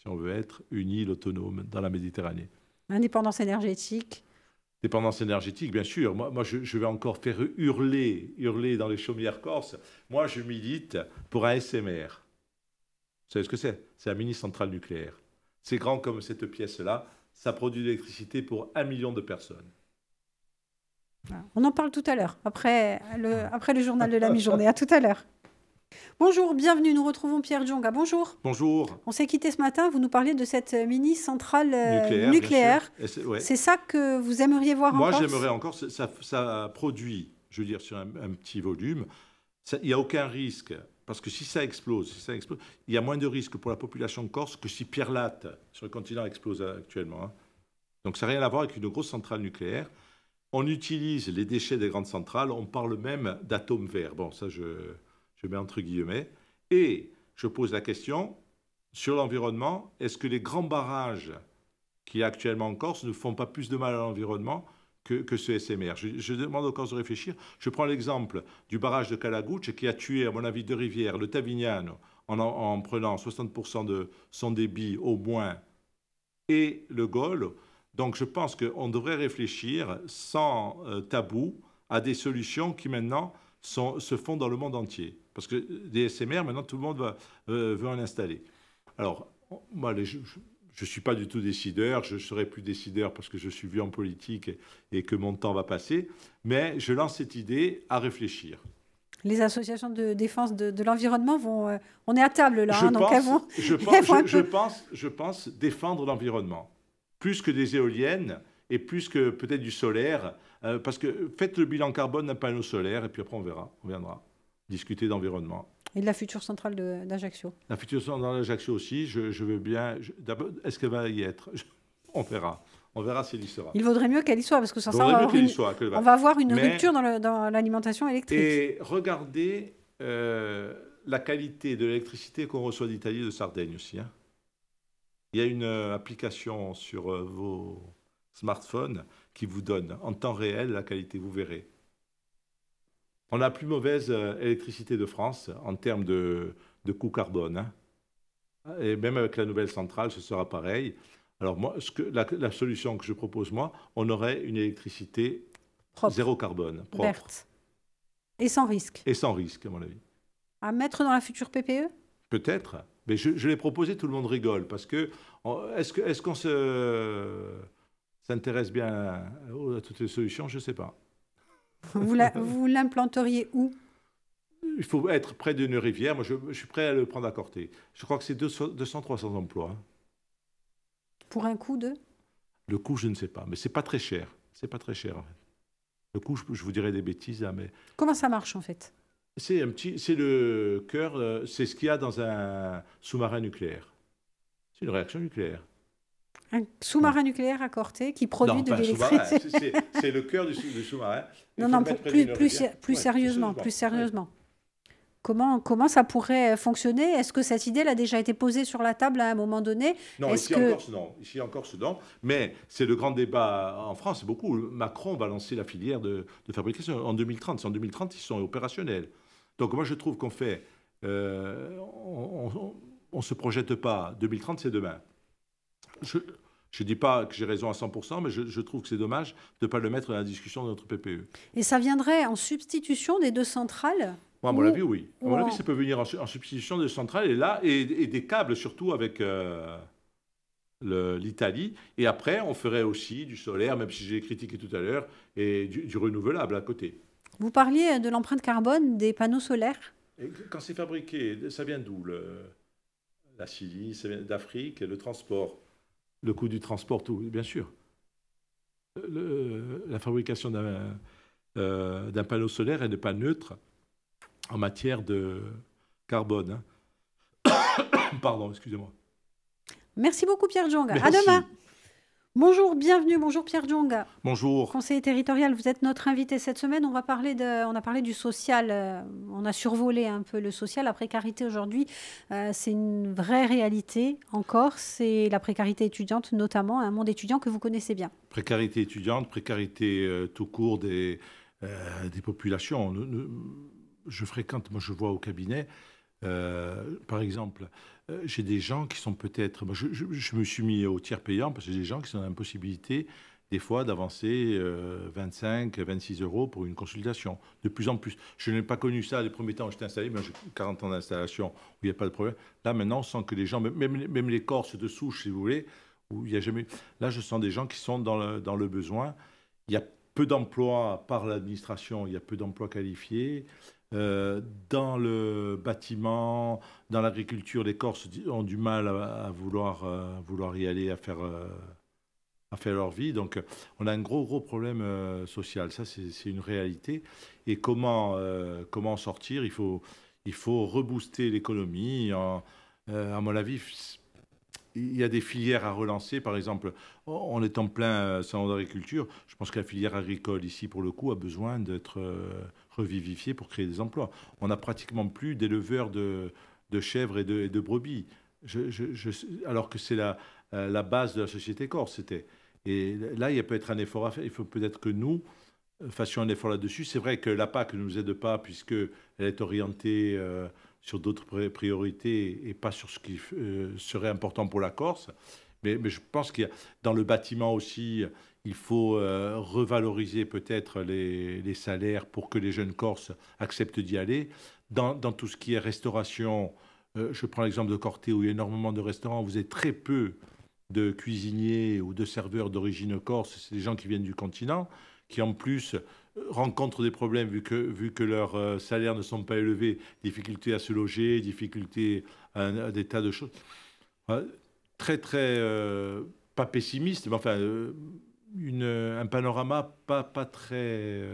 si on veut être une île autonome dans la Méditerranée. Indépendance énergétique. Dépendance énergétique, bien sûr. Moi je vais encore faire hurler dans les chaumières corses. Moi, je milite pour un SMR. Vous savez ce que c'est? C'est un mini-centrale nucléaire. C'est grand comme cette pièce-là. Ça produit de l'électricité pour 1 million de personnes. On en parle tout à l'heure, après le journal de la mi-journée. À tout à l'heure. Bonjour, bienvenue. Nous retrouvons Pierre Djonga. Bonjour. Bonjour. On s'est quitté ce matin. Vous nous parliez de cette mini-centrale nucléaire. Ouais. C'est ça que vous aimeriez voir en Corse? Moi, j'aimerais encore. Ça produit, je veux dire, sur un petit volume. Il n'y a aucun risque. Parce que si ça explose, il y a moins de risque pour la population corse que si Pierre Latte, sur le continent, explose actuellement. Donc ça n'a rien à voir avec une grosse centrale nucléaire. On utilise les déchets des grandes centrales, on parle même d'atomes verts. Bon, ça je mets entre guillemets. Et je pose la question, sur l'environnement, est-ce que les grands barrages qu'il y a actuellement en Corse ne font pas plus de mal à l'environnement que ce SMR? Je demande aux Corses de réfléchir. Je prends l'exemple du barrage de Calagouche qui a tué, à mon avis, 2 rivières, le Tavignano, en prenant 60% de son débit au moins, et le Gol. Donc je pense qu'on devrait réfléchir sans tabou à des solutions qui maintenant se font dans le monde entier. Parce que des SMR, maintenant tout le monde veut en installer. Alors, moi, je ne suis pas du tout décideur, je ne serai plus décideur parce que je suis vieux en politique et que mon temps va passer, mais je lance cette idée à réfléchir. Les associations de défense de l'environnement vont... on est à table là, je pense défendre l'environnement. Plus que des éoliennes et plus que peut-être du solaire, parce que faites le bilan carbone d'un panneau solaire et puis après on viendra discuter d'environnement. Et de la future centrale d'Ajaccio. La future centrale d'Ajaccio aussi, je veux bien... D'abord, est-ce qu'elle va y être? On verra. On verra si elle y sera. Il vaudrait mieux qu'elle y soit, parce que sans ça, on va avoir une rupture dans l'alimentation électrique. Et regardez la qualité de l'électricité qu'on reçoit d'Italie et de Sardaigne aussi. Il y a une application sur vos smartphones qui vous donne en temps réel la qualité, vous verrez. On a la plus mauvaise électricité de France en termes de coût carbone. Et même avec la nouvelle centrale, ce sera pareil. Alors moi, la solution que je propose, moi, on aurait une électricité propre. Zéro carbone, propre. Verte. Et sans risque. Et sans risque, à mon avis. À mettre dans la future PPE? Peut-être. Mais je l'ai proposé, tout le monde rigole. Parce que, est-ce qu'on s'intéresse bien à toutes les solutions? Je ne sais pas. Vous l'implanteriez où? Il faut être près d'une rivière. Moi, je suis prêt à le prendre à Corté. Je crois que c'est 200-300 emplois. Pour un coût de? Le coût, je ne sais pas. Mais ce n'est pas très cher. C'est pas très cher, en fait. Le coût, je vous dirais des bêtises. Hein, mais... Comment ça marche, en fait? C'est le cœur, c'est ce qu'il y a dans un sous-marin nucléaire. C'est une réaction nucléaire. Un sous-marin nucléaire à Corté qui produit de l'électricité. C'est le cœur du sous-marin. Non, plus sérieusement. Comment ça pourrait fonctionner? Est-ce que cette idée a déjà été posée sur la table à un moment donné? Non, ici en Corse, non. Mais c'est le grand débat en France, c'est beaucoup. Macron va lancer la filière de fabrication en 2030. C'est en 2030 ils sont opérationnels. Donc moi, je trouve qu'on fait... on ne se projette pas. 2030, c'est demain. Je ne dis pas que j'ai raison à 100%, mais je trouve que c'est dommage de ne pas le mettre dans la discussion de notre PPE. Et ça viendrait en substitution des 2 centrales? Moi, à mon avis, oui. À mon avis, ça peut venir en substitution des centrales et des câbles, surtout avec l'Italie. Et après, on ferait aussi du solaire, même si j'ai critiqué tout à l'heure, et du renouvelable à côté. Vous parliez de l'empreinte carbone des panneaux solaires? Et quand c'est fabriqué, ça vient d'où? La Syrie, ça vient d'Afrique, le transport. Le coût du transport, tout, bien sûr. La fabrication d'un panneau solaire, elle n'est pas neutre en matière de carbone. Pardon, excusez-moi. Merci beaucoup, Pierre Djonga. À demain. Bonjour, bienvenue. Bonjour, Pierre Djonga. Bonjour. Conseiller territorial, vous êtes notre invité cette semaine. On a parlé du social. On a survolé un peu le social. La précarité aujourd'hui, c'est une vraie réalité en Corse. Et la précarité étudiante, notamment, un monde étudiant que vous connaissez bien. Précarité étudiante, précarité tout court des populations. Je fréquente, moi je vois au cabinet, Par exemple, j'ai des gens qui sont peut-être... je me suis mis au tiers payant parce que j'ai des gens qui sont dans l'impossibilité, des fois, d'avancer 25, 26 euros pour une consultation. De plus en plus. Je n'ai pas connu ça les premiers temps où j'étais installé, mais j'ai 40 ans d'installation où il n'y a pas de problème. Là, maintenant, on sent que les gens, même les Corses de souche, si vous voulez, où il n'y a jamais... Là, je sens des gens qui sont dans le besoin. Il y a peu d'emplois par l'administration, il y a peu d'emplois qualifiés. Dans le bâtiment, dans l'agriculture, les Corses ont du mal à vouloir y aller, à faire leur vie. Donc, on a un gros problème social. Ça, c'est une réalité. Et comment en sortir? Il faut rebooster l'économie. À mon avis, il y a des filières à relancer. Par exemple, on est en plein salon d'agriculture. Je pense que la filière agricole, ici, pour le coup, a besoin d'être revivifiée pour créer des emplois. On n'a pratiquement plus d'éleveurs de chèvres et de brebis. Alors que c'est la base de la société corse, c'était. Et là, il y a peut-être un effort à faire. Il faut peut-être que nous fassions un effort là-dessus. C'est vrai que la PAC ne nous aide pas puisqu'elle est orientée sur d'autres priorités et pas sur ce qui serait important pour la Corse. Mais je pense qu'il y a, dans le bâtiment aussi, il faut revaloriser peut-être les salaires pour que les jeunes Corses acceptent d'y aller. Dans tout ce qui est restauration, je prends l'exemple de Corté où il y a énormément de restaurants, vous avez très peu de cuisiniers ou de serveurs d'origine corse, c'est des gens qui viennent du continent, qui en plus rencontrent des problèmes vu que leurs salaires ne sont pas élevés, difficultés à se loger, difficultés à des tas de choses. Très, pas pessimiste, mais enfin, un panorama pas très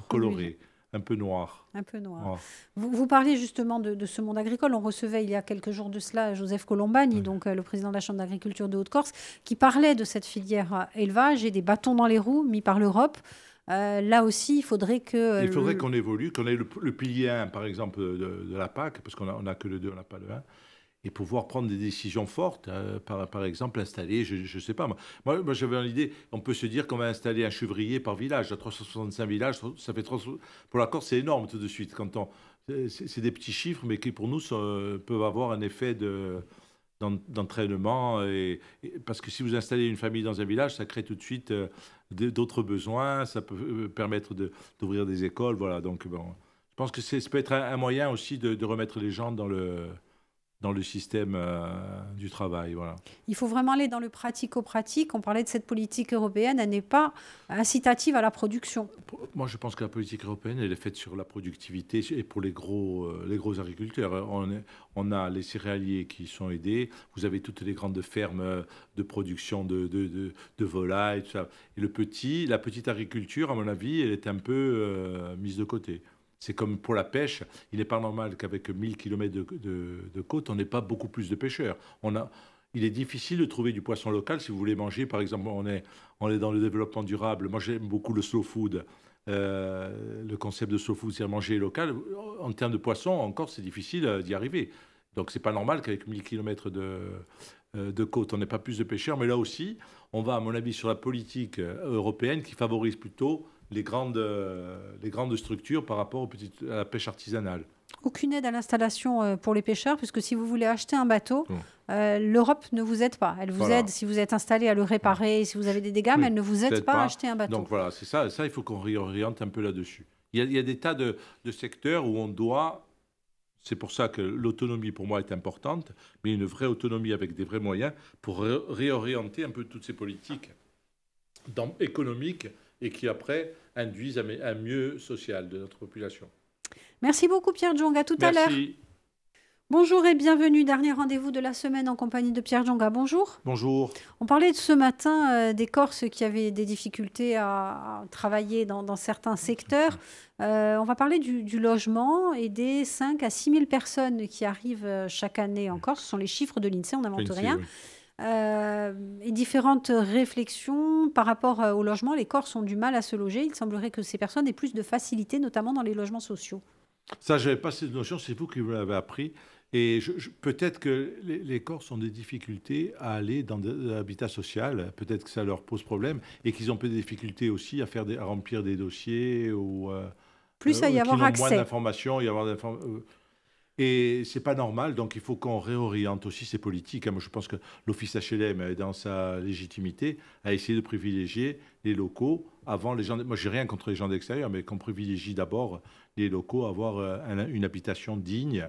coloré. Un peu noir. Un peu noir. Oh. Vous parliez justement de ce monde agricole. On recevait il y a quelques jours de cela Joseph Colombani, donc le président de la Chambre d'agriculture de Haute-Corse, qui parlait de cette filière élevage et des bâtons dans les roues mis par l'Europe. Là aussi, il faudrait que... Il faudrait qu'on évolue, qu'on ait le pilier 1, par exemple, de la PAC, parce qu'on n'a que le 2, on n'a pas le 1, et pouvoir prendre des décisions fortes, par exemple installer, je ne sais pas, moi j'avais l'idée, on peut se dire qu'on va installer un chevrier par village, à 365 villages, ça fait pour la Corse c'est énorme tout de suite, c'est des petits chiffres, mais qui pour nous peuvent avoir un effet d'entraînement, parce que si vous installez une famille dans un village, ça crée tout de suite d'autres besoins, ça peut permettre d'ouvrir des écoles, voilà, donc bon, je pense que ça peut être un moyen aussi de remettre les gens dans le système du travail. Voilà. Il faut vraiment aller dans le pratico-pratique. On parlait de cette politique européenne, elle n'est pas incitative à la production. Moi, je pense que la politique européenne, elle est faite sur la productivité et pour les gros agriculteurs. On a les céréaliers qui sont aidés. Vous avez toutes les grandes fermes de production de volailles, tout ça. Et la petite agriculture, à mon avis, elle est un peu mise de côté. C'est comme pour la pêche, il n'est pas normal qu'avec 1000 km de côte, on n'ait pas beaucoup plus de pêcheurs. Il est difficile de trouver du poisson local si vous voulez manger. Par exemple, on est dans le développement durable. Moi, j'aime beaucoup le slow food. Le concept de slow food, c'est manger local. En termes de poisson, encore, c'est difficile d'y arriver. Donc, c'est pas normal qu'avec 1000 km de côte, on n'ait pas plus de pêcheurs. Mais là aussi, on va, à mon avis, sur la politique européenne qui favorise plutôt les grandes structures par rapport à la pêche artisanale. Aucune aide à l'installation pour les pêcheurs, puisque si vous voulez acheter un bateau, l'Europe ne vous aide pas. Elle vous aide si vous êtes installé à le réparer, si vous avez des dégâts, mais elle ne vous aide pas à acheter un bateau. Donc voilà, c'est ça. Ça, il faut qu'on réoriente un peu là-dessus. Il y a des tas de secteurs où on doit... C'est pour ça que l'autonomie, pour moi, est importante, mais une vraie autonomie avec des vrais moyens pour réorienter un peu toutes ces politiques économiques et qui, après, induisent un mieux social de notre population. Merci beaucoup, Pierre Djonga. À tout à l'heure. Bonjour et bienvenue. Dernier rendez-vous de la semaine en compagnie de Pierre Djonga. Bonjour. Bonjour. On parlait de ce matin des Corses qui avaient des difficultés à travailler dans certains secteurs. On va parler du logement et des 5 à 6 000 personnes qui arrivent chaque année en Corse. Ce sont les chiffres de l'INSEE, on n'invente rien. Oui. Et différentes réflexions par rapport au logement. Les Corses ont du mal à se loger. Il semblerait que ces personnes aient plus de facilité, notamment dans les logements sociaux. Ça, je n'avais pas cette notion, c'est vous qui me l'avez appris. Et peut-être que les Corses ont des difficultés à aller dans l'habitat social. Peut-être que ça leur pose problème et qu'ils ont peut-être des difficultés aussi à remplir des dossiers ou plus à y avoir accès. Moins d'informations, Et c'est pas normal, donc il faut qu'on réoriente aussi ces politiques. Moi, je pense que l'Office HLM, dans sa légitimité, a essayé de privilégier les locaux avant les gens. Moi, j'ai rien contre les gens d'extérieur, mais qu'on privilégie d'abord les locaux, avoir une habitation digne.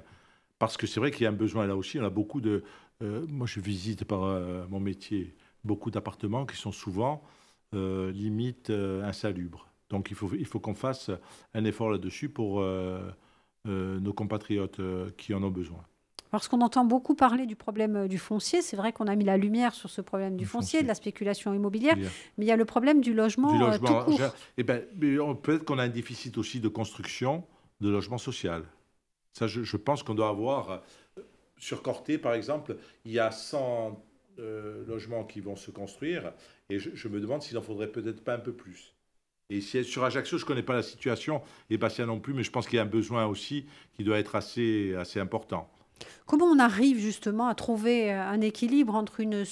Parce que c'est vrai qu'il y a un besoin là aussi. On a beaucoup de. Moi, je visite par mon métier beaucoup d'appartements qui sont souvent limite insalubres. Donc, il faut qu'on fasse un effort là-dessus pour nos compatriotes qui en ont besoin. Parce qu'on entend beaucoup parler du problème du foncier. C'est vrai qu'on a mis la lumière sur ce problème du foncier, de la spéculation immobilière, mais il y a le problème du logement, tout court. Eh ben, peut-être qu'on a un déficit aussi de construction de logement social. Ça, je pense qu'on doit avoir... Sur Corté, par exemple, il y a 100 logements qui vont se construire, et je me demande s'il n'en faudrait peut-être pas un peu plus. Et sur Ajaccio, je ne connais pas la situation, et Bastia non plus, mais je pense qu'il y a un besoin aussi qui doit être assez important. Comment on arrive justement à trouver un équilibre entre une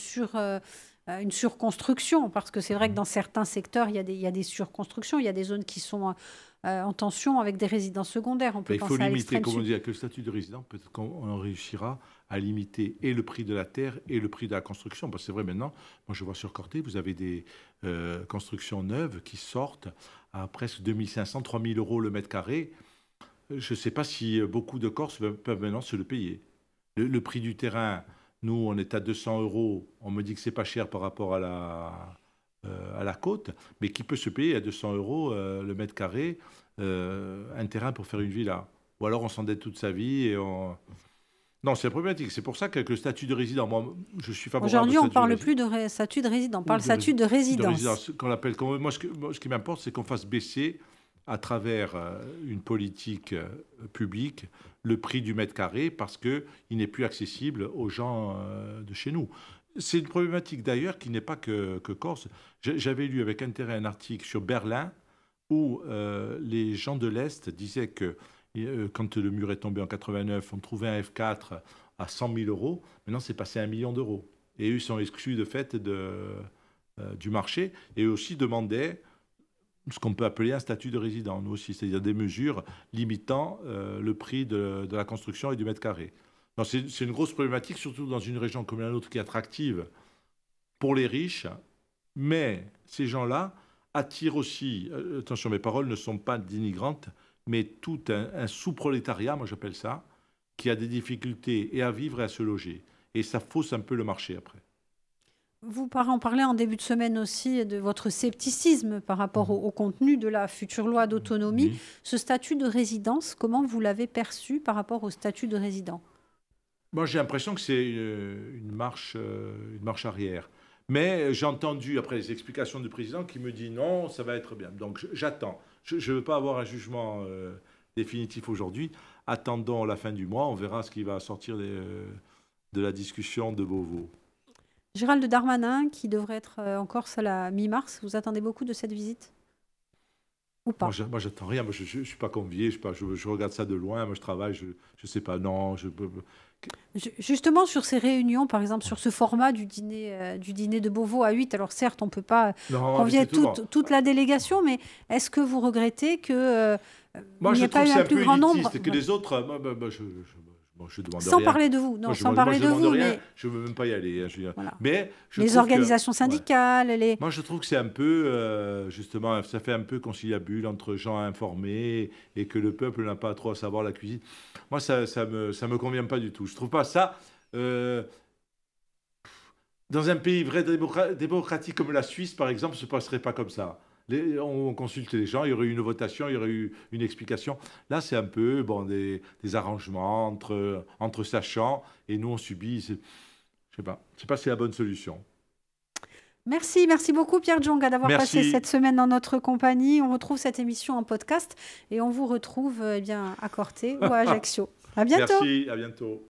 surconstruction? Parce que c'est vrai que dans certains secteurs, il y a des surconstructions, il y a des zones qui sont en tension avec des résidences secondaires. On peut il faut penser à limiter, l'extrême comme on sud. dit, avec le statut de résident, peut-être qu'on réussira à limiter et le prix de la terre et le prix de la construction. Parce que c'est vrai maintenant, moi je vois sur Corté, vous avez des constructions neuves qui sortent à presque 2500, 3000 euros le mètre carré. Je ne sais pas si beaucoup de Corses peuvent maintenant se le payer. Le prix du terrain, nous, on est à 200 euros. On me dit que c'est pas cher par rapport à la côte, mais qui peut se payer à 200 euros le mètre carré un terrain pour faire une villa? Ou alors on s'endette toute sa vie et on... Non, c'est problématique. C'est pour ça qu'avec le statut de résident, moi, je suis favorable. Aujourd'hui, on ne parle plus de statut de résident, on parle statut de résidence. Qu'on appelle, moi, ce qui m'importe, c'est qu'on fasse baisser à travers une politique publique le prix du mètre carré parce qu'il n'est plus accessible aux gens de chez nous. C'est une problématique d'ailleurs qui n'est pas que corse. J'avais lu avec intérêt un article sur Berlin où les gens de l'Est disaient que quand le mur est tombé en 89, on trouvait un F4 à 100 000 euros. Maintenant, c'est passé à 1 million d'euros. Et eux, ils sont exclus de fait du marché et eux aussi demandaient ce qu'on peut appeler un statut de résident, nous aussi, c'est-à-dire des mesures limitant le prix de la construction et du mètre carré. C'est une grosse problématique, surtout dans une région comme la nôtre qui est attractive pour les riches, mais ces gens-là attirent aussi, attention, mes paroles ne sont pas dénigrantes, mais tout un sous-prolétariat, moi j'appelle ça, qui a des difficultés et à vivre et à se loger. Et ça fausse un peu le marché après. Vous en parlez en début de semaine aussi de votre scepticisme par rapport au contenu de la future loi d'autonomie. Oui. Ce statut de résidence, comment vous l'avez perçu par rapport au statut de résident? Moi, j'ai l'impression que c'est une marche arrière. Mais j'ai entendu, après les explications du président, qui me dit non, ça va être bien. Donc j'attends. Je ne veux pas avoir un jugement définitif aujourd'hui. Attendons la fin du mois, on verra ce qui va sortir de la discussion de Beauvau. Gérald Darmanin, qui devrait être en Corse à la mi-mars, vous attendez beaucoup de cette visite? Ou pas? Moi, j'attends rien. Moi, je ne suis pas convié. Je regarde ça de loin. Moi, je travaille. Je ne sais pas. Non. Justement, sur ces réunions, par exemple, sur ce format du dîner de Beauvau à 8, alors certes, on ne peut pas convier toute la délégation, mais est-ce que vous regrettez qu'il n'y ait pas eu un plus grand nombre? Que les autres... je demande sans rien. Parler de vous, non, sans parler de vous, mais je veux même pas y aller. Voilà. Mais les organisations syndicales, Moi, je trouve que c'est un peu, justement, ça fait un peu conciliabule entre gens informés et que le peuple n'a pas trop à savoir la cuisine. Moi, ça me convient pas du tout. Je trouve pas ça. Dans un pays vrai démocratique comme la Suisse, par exemple, ça se passerait pas comme ça. On consulte les gens, il y aurait eu une votation, il y aurait eu une explication. Là, c'est un peu des arrangements entre sachants et nous, on subit. Je sais pas si c'est la bonne solution. Merci beaucoup Pierre Djonga d'avoir passé cette semaine dans notre compagnie. On retrouve cette émission en podcast et on vous retrouve à Corté ou à Ajaccio. À bientôt. Merci, à bientôt.